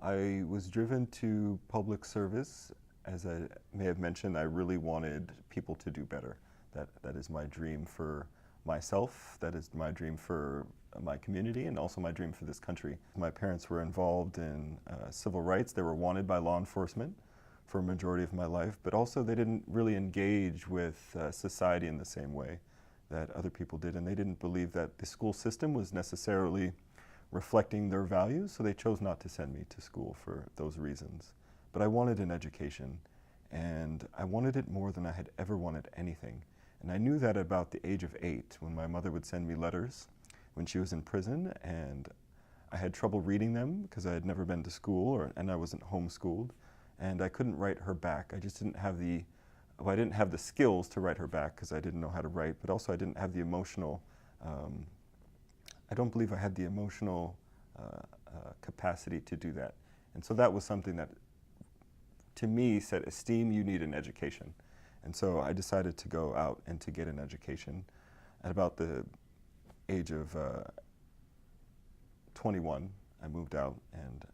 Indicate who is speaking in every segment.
Speaker 1: I was driven to public service. As I may have mentioned, I really wanted people to do better. That is my dream for myself. That is my dream for my community and also my dream for this country. My parents were involved in civil rights. They were wanted by law enforcement for a majority of my life, but also they didn't really engage with society in the same way that other people did, and they didn't believe that the school system was necessarily reflecting their values, so they chose not to send me to school for those reasons. But I wanted an education, and I wanted it more than I had ever wanted anything. And I knew that about the age of 8, when my mother would send me letters when she was in prison, and I had trouble reading them because I had never been to school and I wasn't homeschooled, and I couldn't write her back. I just didn't have I didn't have the skills to write her back because I didn't know how to write, but also I didn't have the emotional, I don't believe I had the emotional capacity to do that. And so that was something that, to me, said, Esteem, you need an education. And so I decided to go out and to get an education. At about the age of 21, I moved out and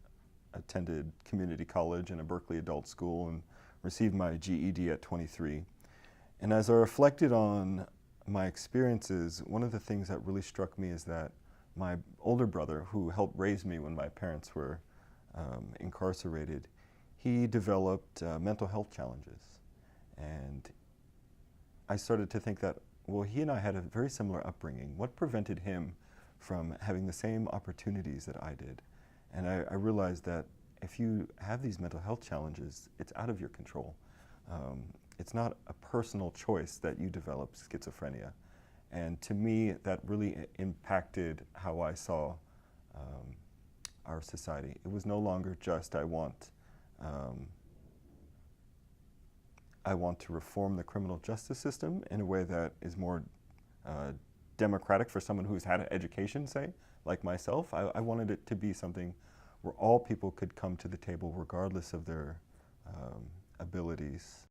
Speaker 1: attended community college and a Berkeley adult school and received my GED at 23. And as I reflected on my experiences, one of the things that really struck me is that my older brother, who helped raise me when my parents were incarcerated, he developed mental health challenges. And I started to think that, well, he and I had a very similar upbringing. What prevented him from having the same opportunities that I did? And I realized that if you have these mental health challenges, it's out of your control. It's not a personal choice that you develop schizophrenia. And to me, that really impacted how I saw our society. It was no longer just, I want to reform the criminal justice system in a way that is more democratic for someone who's had an education, say, like myself. I wanted it to be something where all people could come to the table regardless of their abilities.